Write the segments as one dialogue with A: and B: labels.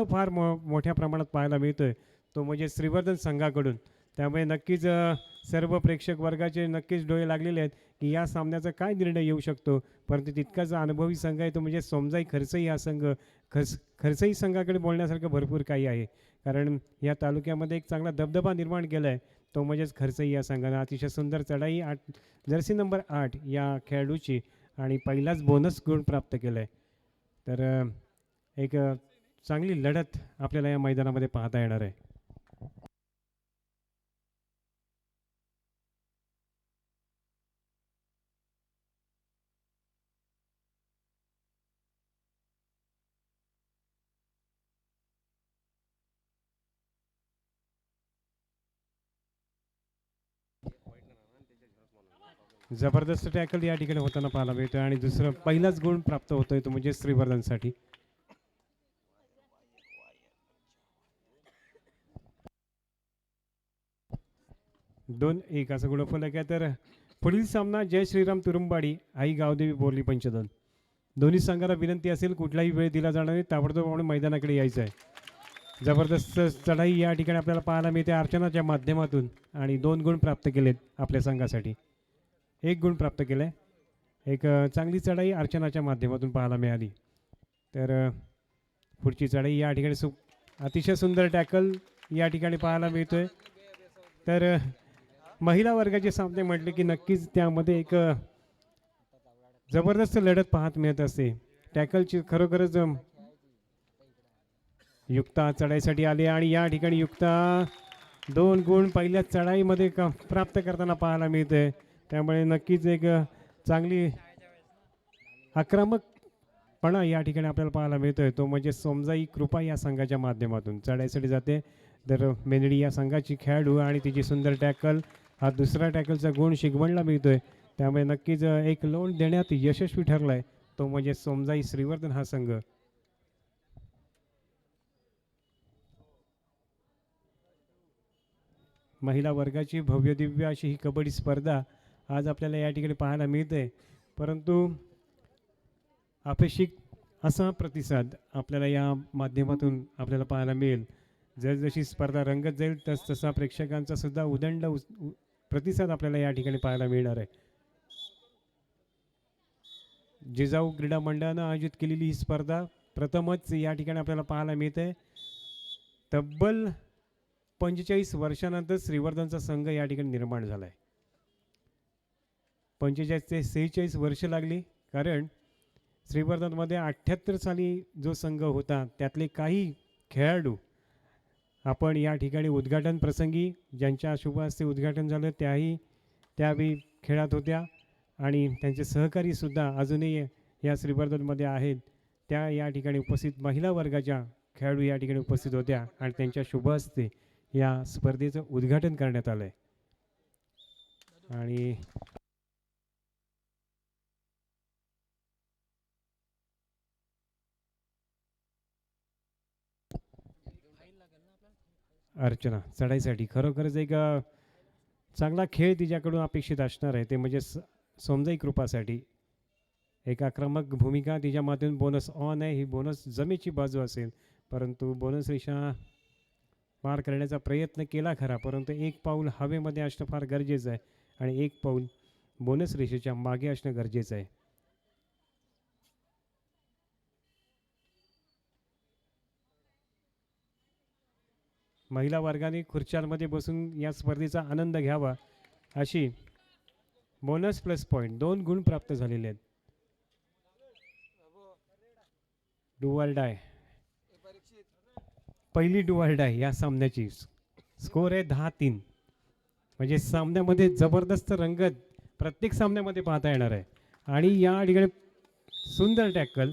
A: उत्साह फार मोठ्या प्रमाणात पाहायला मिळतोय तो म्हणजे श्रीवर्धन संघाकडून. त्यामुळे नक्कीच सर्व प्रेक्षक वर्गाचे नक्कीच डोळे लागलेले आहेत की या सामन्याचा काय निर्णय येऊ शकतो. परंतु तितकाच अनुभवी संघ आहे तो म्हणजे सोमजाई खरसई हा संघ. खरसई संघाकडे बोलण्यासारखं भरपूर काही आहे, कारण या तालुक्यामध्ये एक चांगला दबदबा निर्माण केला आहे तो म्हणजेच खरसई या संघानं. अतिशय सुंदर चढाई जर्सी नंबर 8 या खेळाडूची आणि पहिलाच बोनस गुण प्राप्त केला आहे. तर एक चांगली लढत आपल्याला या मैदानामध्ये पाहता येणार आहे. जबरदस्त टॅकल या ठिकाणी होताना पाहायला मिळतोय आणि दुसरं पहिलाच गुण प्राप्त होतोय तो म्हणजे श्रीवर्धनसाठी. 2-1 असं गुणफलक आहे. तर पुढील सामना जय श्रीराम तुरुंबाडी आई गावदेवी बोरली पंचदन. दोन्ही संघाला विनंती असेल कुठलाही वेळ दिला जाणार नाही, ताबडतोब म्हणून मैदानाकडे यायचं आहे. जबरदस्त चढाई या ठिकाणी आपल्याला पाहायला मिळते अर्चनाच्या माध्यमातून आणि 2 गुण प्राप्त केलेत आपल्या संघासाठी. 1 गुण प्राप्त केलाय. एक चांगली चढाई अर्चनाच्या माध्यमातून पाहायला मिळाली. तर पुढची चढाई या ठिकाणी अतिशय सुंदर टॅकल या ठिकाणी पाहायला मिळतोय. तर महिला वर्गाचे सामने म्हटले की नक्कीच त्यामध्ये एक जबरदस्त लढत पाहत मिळत असते. टॅकलची खरोखरच युक्ता चढाईसाठी आली आणि या ठिकाणी युक्ता 2 गुण पहिल्या चढाईमध्ये प्राप्त करताना पाहायला मिळते. त्यामुळे नक्कीच एक चांगली आक्रमकपणा या ठिकाणी आपल्याला पाहायला मिळतोय तो म्हणजे सोमजाई कृपा या संघाच्या माध्यमातून चढाईसाठी जाते. तर मेनडी या संघाची खेळाडू आणि तिची सुंदर टॅकल हा दुसरा टॅकलचा गुण शिगवणला मिळतोय. त्यामुळे नक्कीच एक लोन देण्यात यशस्वी ठरलाय तो म्हणजे सोमजाई श्रीवर्धन हा संघ. महिला वर्गाची भव्य दिव्य अशी ही कबड्डी स्पर्धा आज आपल्याला या ठिकाणी पाहायला मिळते. परंतु अपेक्षित असा प्रतिसाद आपल्याला या माध्यमातून आपल्याला पाहायला मिळेल. जसजशी स्पर्धा रंगत जाईल तसा प्रेक्षकांचा सुद्धा उदंड प्रतिसाद आपल्याला या ठिकाणी पाहायला मिळणार आहे. जिजाऊ क्रीडा मंडळानं आयोजित केलेली ही स्पर्धा प्रथमच या ठिकाणी आपल्याला पाहायला मिळते. तब्बल 45 वर्षानंतर श्रीवर्धनचा संघ या ठिकाणी निर्माण झाला आहे. 45 ते 46 वर्ष लागली, कारण श्रीवर्धनमध्ये 78 साली जो संघ होता त्यातले काही खेळाडू आपण या ठिकाणी उद्घाटन प्रसंगी ज्यांच्या शुभ हस्ते उद्घाटन झालं त्यावेळी खेळात होत्या आणि त्यांचे सहकारी सुद्धा अजूनही या श्रीवर्धनमध्ये आहेत. त्या या ठिकाणी उपस्थित महिला वर्गाच्या खेळाडू या ठिकाणी उपस्थित होत्या आणि त्यांच्या शुभ हस्ते या स्पर्धेचं उद्घाटन करण्यात आलंय. आणि अर्चना चढाईसाठी खरोखरच एक चांगला खेळ तिच्याकडून अपेक्षित असणार आहे ते म्हणजे सोमजाई कृपासाठी एक आक्रमक भूमिका तिच्या माध्यमातून बोनस ऑन आहे. ही बोनस जमेची बाजू असेल, परंतु बोनस रेषा पार करण्याचा प्रयत्न केला खरा, परंतु एक पाऊल हवेमध्ये असणं फार गरजेचं आहे आणि एक पाऊल बोनस रेषेच्या मागे असणं गरजेचं आहे. महिला वर्गाने खुर्च्यांमध्ये बसून या स्पर्धेचा आनंद घ्यावा अशी बोनस प्लस पॉईंट 2 गुण प्राप्त झालेले आहेत. डुअल डाय पहिली डुअल डाय या सामन्याची स्कोर आहे 10-3. म्हणजे सामन्यामध्ये जबरदस्त रंगत प्रत्येक सामन्यामध्ये पाहता येणार आहे. आणि या ठिकाणी सुंदर टॅकल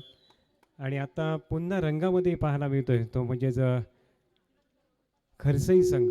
A: आणि आता पुन्हा रंगामध्ये पाहायला मिळतोय तो म्हणजेच खरसई संघ.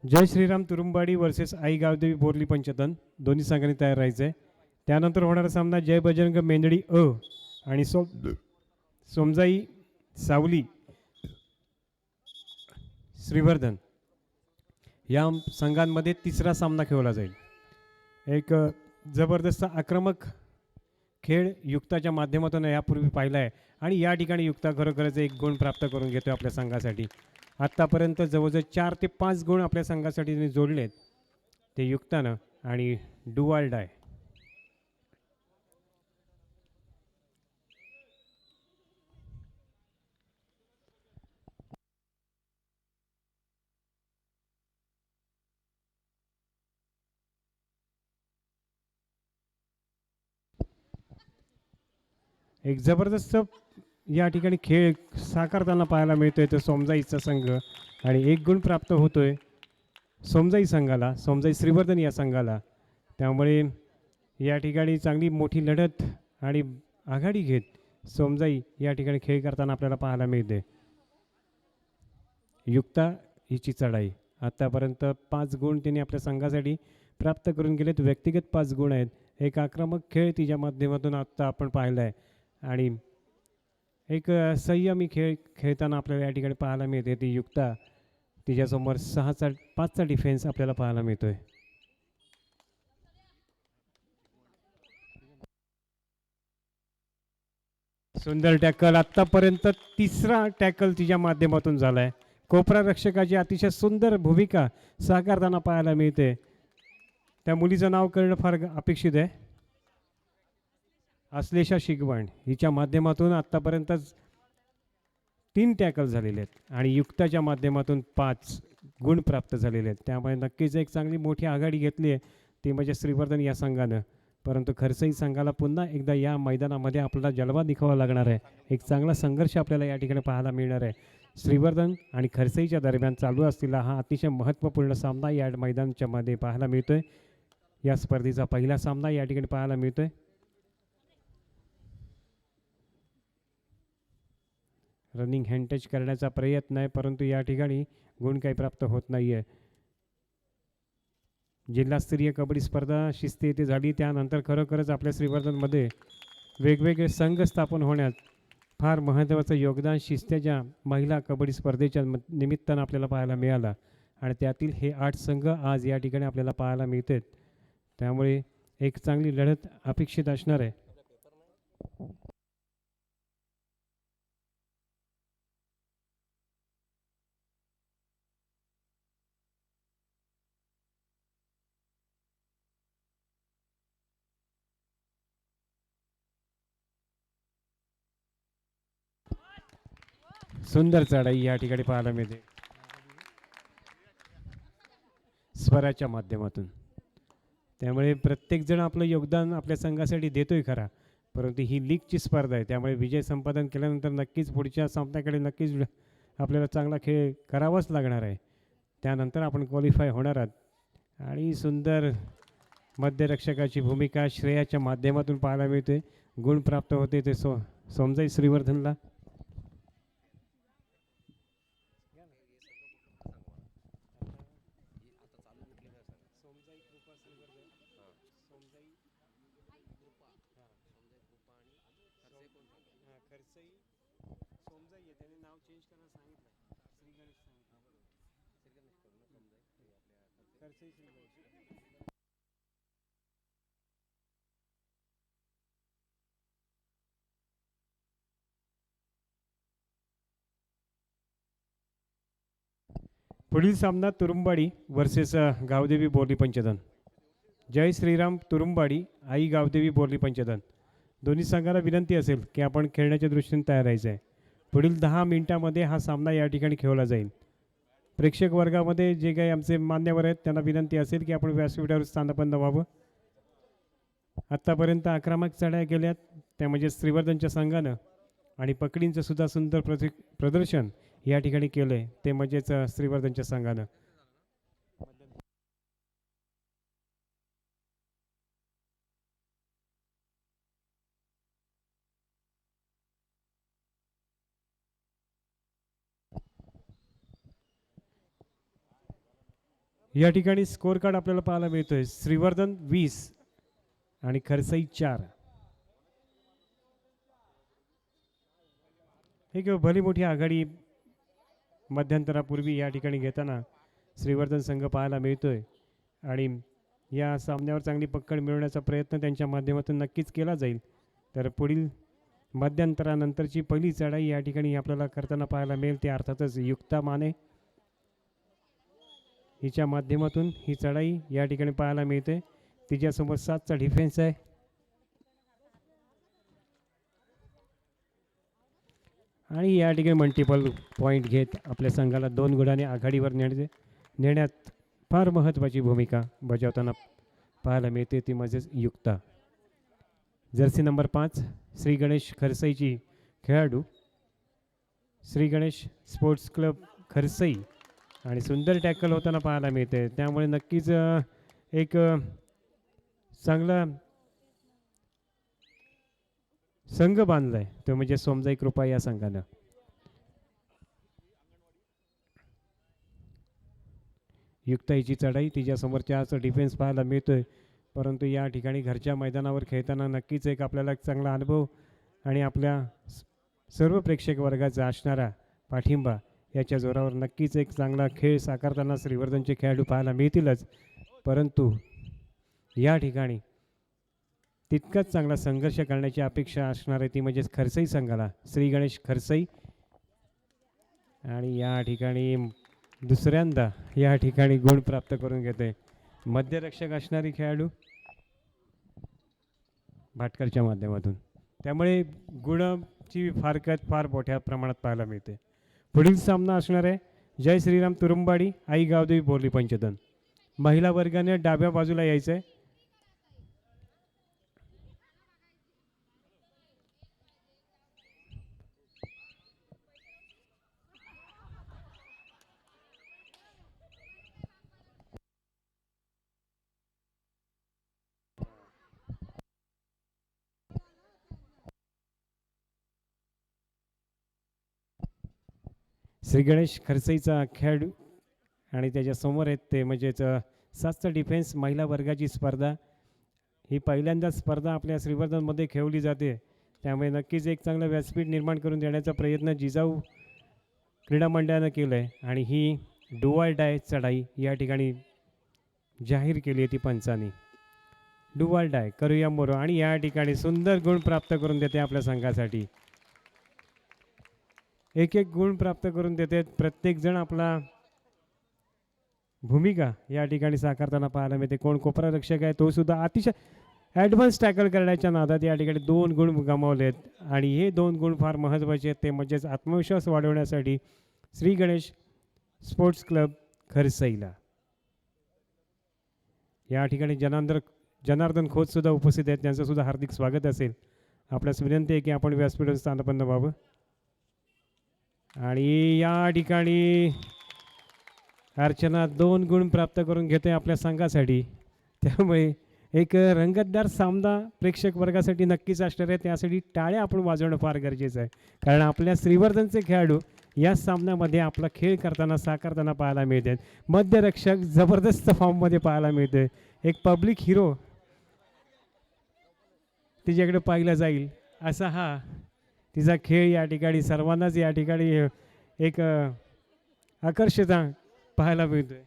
A: जय श्रीराम तुरुंबाडी वर्सेस आई गावदेवी बोरली पंचतन दोन्ही संघांनी तयार राहायचं आहे. त्यानंतर होणारा सामना जय बजरंग मेंदडी अ आणि सोमजाई सावली श्रीवर्धन या संघांमध्ये तिसरा सामना खेळला जाईल. एक जबरदस्त आक्रमक खेळ युक्ताच्या माध्यमातून यापूर्वी पाहिला आहे आणि या ठिकाणी युक्ता खरोखरच एक गुण प्राप्त करून घेतो आपल्या संघासाठी. आत्तापर्यंत जवळजवळ 4 ते 5 गुण आपल्या संघासाठी त्यांनी जोडलेत ते युक्तानं आणि डुवाल डाय. एक जबरदस्त या ठिकाणी खेळ साकारताना पाहायला मिळतोय तो सोमजाईचा संघ आणि एक गुण प्राप्त होतोय सोमजाई संघाला, सोमजाई श्रीवर्धन या संघाला. त्यामुळे या ठिकाणी चांगली मोठी लढत आणि आघाडी घेत सोमजाई या ठिकाणी खेळ करताना आपल्याला पाहायला मिळते. युक्ता हिची चढाई आतापर्यंत 5 गुण त्यांनी आपल्या संघासाठी प्राप्त करून गेलेत. व्यक्तिगत 5 गुण आहेत. एक आक्रमक खेळ तिच्या माध्यमातून आत्ता आपण पाहिला आहे आणि एक संयमी खेळ खेळताना आपल्याला या ठिकाणी पाहायला मिळते. ती युक्ता तिच्यासमोर 5चा डिफेन्स आपल्याला पाहायला मिळतोय. सुंदर टॅकल आतापर्यंत तिसरा टॅकल तिच्या माध्यमातून झालाय. कोपरा रक्षकाची अतिशय सुंदर भूमिका साकारताना पाहायला मिळते. त्या मुलीचं नाव करणं फार अपेक्षित आहे. अश्लेषा शिगवण हिच्या माध्यमातून आत्तापर्यंतच 3 टॅकल झालेले आहेत आणि युक्ताच्या माध्यमातून 5 गुण प्राप्त झालेले आहेत. त्यामुळे नक्कीच एक चांगली मोठी आघाडी घेतली आहे ती म्हणजे श्रीवर्धन या संघानं. परंतु खरसई संघाला पुन्हा एकदा या मैदानामध्ये आपल्याला जलवा दिखावा लागणार आहे. एक चांगला संघर्ष आपल्याला या ठिकाणी पाहायला मिळणार आहे. श्रीवर्धन आणि खरसईच्या दरम्यान चालू असलेला हा अतिशय महत्त्वपूर्ण सामना या मैदानाच्या मध्ये पाहायला मिळतोय. या स्पर्धेचा पहिला सामना या ठिकाणी पाहायला मिळतोय. रनिंग हँडटच करण्याचा प्रयत्न आहे परंतु या ठिकाणी गुण काही प्राप्त होत नाही आहे. जिल्हास्तरीय कबड्डी स्पर्धा शिस्ती येथे झाली त्यानंतर खरोखरच आपल्या श्रीवर्धनमध्ये वेगवेगळे संघ स्थापन होण्यात फार महत्त्वाचं योगदान शिस्त्याच्या महिला कबड्डी स्पर्धेच्या निमित्तानं आपल्याला पाहायला मिळालं आणि त्यातील हे 8 संघ आज या ठिकाणी आपल्याला पाहायला मिळतात. त्यामुळे एक चांगली लढत अपेक्षित असणार आहे. सुंदर चढाई या ठिकाणी पाहायला मिळते स्वराच्या माध्यमातून. त्यामुळे प्रत्येक जण आपलं योगदान आपल्या संघासाठी देतोय खरा परंतु ही लीगची स्पर्धा आहे त्यामुळे विजय संपादन केल्यानंतर नक्कीच पुढच्या सामन्याकडे नक्कीच आपल्याला चांगला खेळ करावाच लागणार आहे. त्यानंतर आपण क्वालिफाय होणार आहात आणि सुंदर मध्यरक्षकाची भूमिका श्रेयाच्या माध्यमातून पाहायला मिळते. गुण प्राप्त होते ते सोमजाई श्रीवर्धनला. पुढील सामना तुरुंबाडी वर्सेस गावदेवी बोरली पंचधन. जय श्रीराम तुरुंबाडी आई गावदेवी बोरली पंचधन दोन्ही संघाला विनंती असेल की आपण खेळण्याच्या दृष्टीने तयार राहायचं आहे. पुढील 10 मिनिटांमध्ये हा सामना या ठिकाणी खेळला जाईल. प्रेक्षक वर्गामध्ये जे काही आमचे मान्यवर आहेत त्यांना विनंती असेल की आपण व्यासपीठावर स्थानपन्न व्हावं. आत्तापर्यंत आक्रमक चढाया केल्यात त्या म्हणजे श्रीवर्धनच्या संघानं आणि पकडींचं सुद्धा सुंदर प्रदर्शन या ठिकाणी केलं आहे ते म्हणजेच श्रीवर्धनच्या संघानं. या ठिकाणी स्कोर कार्ड आपल्याला पाहायला मिळतोय. श्रीवर्धन 20 आणि खरसई 4. एक भली मोठी आघाडी मध्यंतरापूर्वी या ठिकाणी घेताना श्रीवर्धन संघ पाहायला मिळतोय आणि या सामन्यावर चांगली पकड मिळवण्याचा प्रयत्न त्यांच्या माध्यमातून नक्कीच केला जाईल. तर पुढील मध्यंतरानंतरची पहिली चढाई या ठिकाणी आपल्याला करताना पाहायला मिळेल ते अर्थातच युक्ता माने हिच्या माध्यमातून ही चढाई या ठिकाणी पाहायला मिळते. तिच्यासमोर 7चा डिफेन्स आहे. आणि या ठिकाणी मल्टिपल पॉईंट घेत आपल्या संघाला 2 गुणांनी आघाडीवर नेण्यात फार महत्त्वाची भूमिका बजावताना पाहायला मिळते ती म्हणजेच युक्ता. जर्सी नंबर 5 श्री गणेश खरसईची खेळाडू, श्री गणेश स्पोर्ट्स क्लब खरसई, आणि सुंदर टॅकल होताना पाहायला मिळते. त्यामुळे नक्कीच एक चांगला संघ बांधलाय तो म्हणजे सोमजाई कृपा या संघानं. युक्ताईची चढाई, तिच्यासमोर 4चा डिफेन्स पाहायला मिळतोय. परंतु या ठिकाणी घरच्या मैदानावर खेळताना नक्कीच एक आपल्याला चांगला अनुभव आणि आपल्या सर्व प्रेक्षक वर्गाचा असणारा पाठिंबा याच्या जोरावर नक्कीच एक चांगला खेळ साकारताना श्रीवर्धनचे खेळाडू पाहायला मिळतीलच. परंतु या ठिकाणी तितकाच चांगला संघर्ष करण्याची अपेक्षा असणार आहे ती म्हणजेच खरसई संघाला. श्री गणेश खरसई आणि या ठिकाणी दुसऱ्यांदा या ठिकाणी गुण प्राप्त करून घेते मध्यरक्षक असणारी खेळाडू भाटकरच्या माध्यमातून. त्यामुळे गुणाची फारकत फार मोठ्या प्रमाणात पाहायला मिळते. पुढील सामना असणार आहे जय श्रीराम तुरुंबाडी आई गावदेवी बोरली पंचदन. महिला वर्गाने डाव्या बाजूला यायचं आहे. श्री गणेश खरसईचा खेळाडू आणि त्याच्यासमोर आहेत ते म्हणजेच 7चा डिफेन्स महिला वर्गाची स्पर्धा. ही पहिल्यांदा स्पर्धा आपल्या श्रीवर्धनमध्ये खेळवली जाते. त्यामुळे नक्कीच एक चांगलं व्यासपीठ निर्माण करून देण्याचा प्रयत्न जिजाऊ क्रीडा मंडळानं केलं आहे. आणि ही डुवाल डाय चढाई या ठिकाणी जाहीर केली आहे ती पंचांनी. डुवाल डाय करूया मोरो आणि या ठिकाणी सुंदर गुण प्राप्त करून देते आपल्या संघासाठी. एक एक गुण प्राप्त करून देते. प्रत्येकजण आपला भूमिका या ठिकाणी साकारताना पाहायला मिळते. कोण कोपरा रक्षक आहे तो सुद्धा अतिशय ॲडव्हान्स टॅकल करण्याच्या नादात या ठिकाणी 2 गुण गमावलेत. आणि हे 2 गुण फार महत्त्वाचे आहेत ते म्हणजेच आत्मविश्वास वाढवण्यासाठी श्री गणेश स्पोर्ट्स क्लब खरसईला. या ठिकाणी जनार्दन खोत सुद्धा उपस्थित आहेत. त्यांचं सुद्धा हार्दिक स्वागत असेल. आपल्यास विनंती आहे की आपण व्यासपीठावर स्थानपन्न व्हावं. आणि या ठिकाणी अर्चना 2 गुण प्राप्त करून घेते आपल्या संघासाठी. त्यामुळे एक रंगतदार सामना प्रेक्षक वर्गासाठी नक्कीच असणार आहे. त्यासाठी टाळ्या आपण वाजवणं फार गरजेचं आहे. कारण आपल्या श्रीवर्धनचे खेळाडू या सामन्यामध्ये आपला खेळ करताना साकारताना पाहायला मिळतात. मध्यरक्षक जबरदस्त फॉर्ममध्ये पाहायला मिळते. एक पब्लिक हिरो तिच्याकडे पाहिला जाईल असा हा तिचा खेळ या ठिकाणी सर्वांनाच या ठिकाणी एक आकर्षता पाहायला मिळतोय.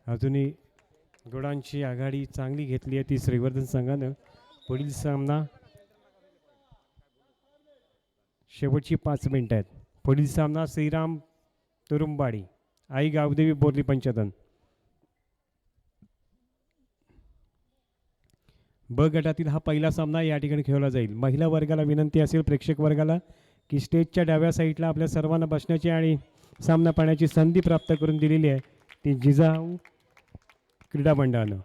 A: अजूनही गुणांची आघाडी चांगली घेतली आहे ती श्रीवर्धन संघानं. पुढील सामना शेवटची 5 मिनिटं आहेत. पुढील सामना श्रीराम तुरुंबाडी आई गावदेवी बोरली पंचदन. ब गटातील हा पहिला सामना या ठिकाणी खेळला जाईल. महिला वर्गाला विनंती असेल प्रेक्षक वर्गाला की स्टेजच्या डाव्या साईडला आपल्या सर्वांना बसण्याची आणि सामना पाहण्याची संधी प्राप्त करून दिलेली आहे ती जिजाऊ क्रीडा मंडळानं.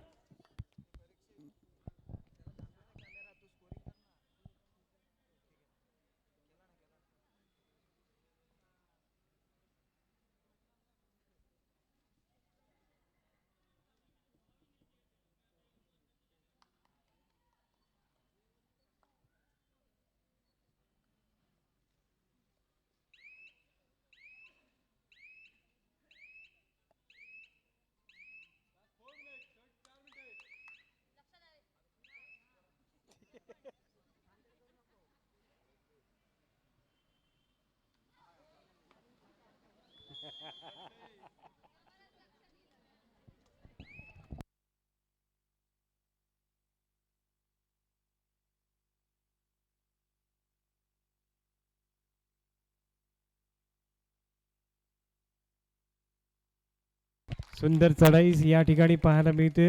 A: सुंदर चढाई या ठिकाणी पाहायला मिळते.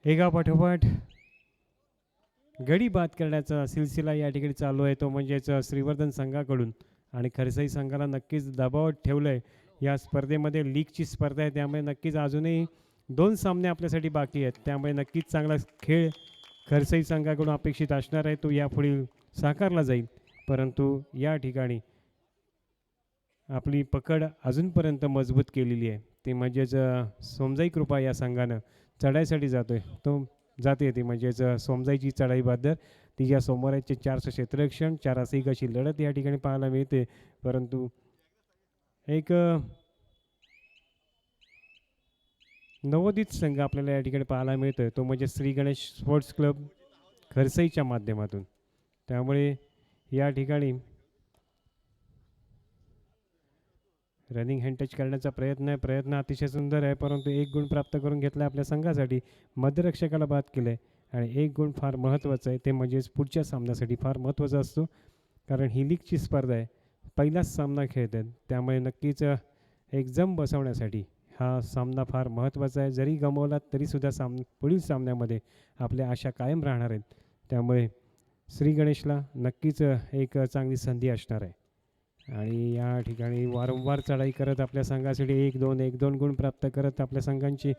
A: एका पाठोपाठ गडी बाद करण्याचा सिलसिला या ठिकाणी चालू आहे तो म्हणजेच श्रीवर्धन संघाकडून आणि खरसाई संघाला नक्कीच दबावात ठेवलं आहे. या स्पर्धेमध्ये लीगची स्पर्धा आहे त्यामुळे नक्कीच अजूनही 2 सामने आपल्यासाठी बाकी आहेत त्यामुळे नक्कीच चांगला खेळ खरसाई संघाकडून अपेक्षित असणार आहे तो यापुढील साकारला जाईल. परंतु या ठिकाणी आपली पकड अजूनपर्यंत मजबूत केलेली आहे ती म्हणजेच सोमजाई कृपा या संघानं चढाईसाठी जातोय तो जाते ती म्हणजेच सोमजाईची चढाई बहादर ती या सोमवारचे 400 क्षेत्ररक्षण 4 अशी अशी लढत या ठिकाणी पाहायला मिळते. परंतु एक नवोदित संघ आपल्याला या ठिकाणी पाहायला मिळतोय तो म्हणजे श्री गणेश स्पोर्ट्स क्लब खरसईच्या माध्यमातून. त्यामुळे या ठिकाणी रनिंग हँड टच करण्याचा प्रयत्न अतिशय सुंदर आहे परंतु 1 गुण प्राप्त करून घेतला आपल्या संघासाठी. मध्यरक्षकाला बाद केलं आहे आणि 1 गुण फार महत्त्वाचा आहे ते म्हणजेच पुढच्या सामन्यासाठी फार महत्त्वाचा असतो कारण ही लीगची स्पर्धा आहे पहिलाच सामना खेळत आहेत त्यामुळे नक्कीच एक जम बसवण्यासाठी हा सामना फार महत्त्वाचा आहे. जरी गमावला तरीसुद्धा पुढील सामन्यामध्ये आपल्या आशा कायम राहणार आहेत त्यामुळे श्री गणेशला नक्कीच एक चांगली संधी असणार आहे. आणि या ठिकाणी वारंवार चढाई करत आपल्या संघासाठी 1-2 गुण प्राप्त करत आपल्या संघांची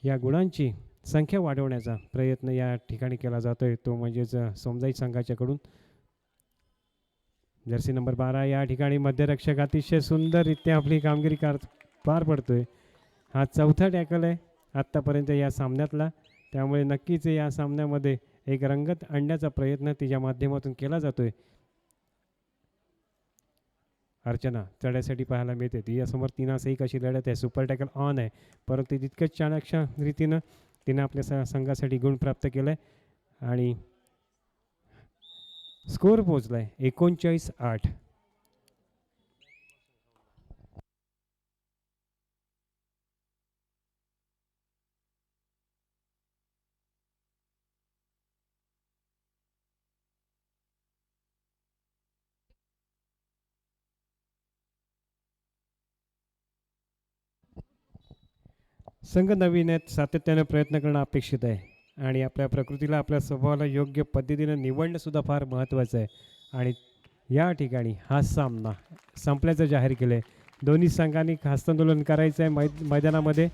A: या गुणांची संख्या वाढवण्याचा प्रयत्न या ठिकाणी केला जातोय तो म्हणजेच सोमजाई संघाच्याकडून. जर्सी नंबर 12 या ठिकाणी मध्यरक्षक अतिशय सुंदररित्या आपली कामगिरी पार पडतोय. हा 4था टॅकल आहे आत्तापर्यंत या सामन्यातला त्यामुळे नक्कीच या सामन्यामध्ये एक रंगत आणण्याचा प्रयत्न तिच्या माध्यमातून केला जातोय. अर्चना चढाईसाठी पाहायला मिळते ती यासमोर 3 1 अशी लढत आहे. सुपर टॅकल ऑन आहे परंतु तितकंच चाणक्य रीतीनं तिनं आपल्या संघासाठी गुण प्राप्त केलं आहे आणि स्कोअर पोचला आहे 39-8. संघ नवीन आहेत सातत्याने प्रयत्न करणं अपेक्षित आहे आणि आपल्या प्रकृतीला आपल्या स्वभावाला योग्य पद्धतीनं निवडणंसुद्धा फार महत्त्वाचं आहे. आणि या ठिकाणी हा सामना संपल्याचं जाहीर केलं आहे. दोन्ही संघांनी हस्तांदोलन करायचं आहे मैदानामध्ये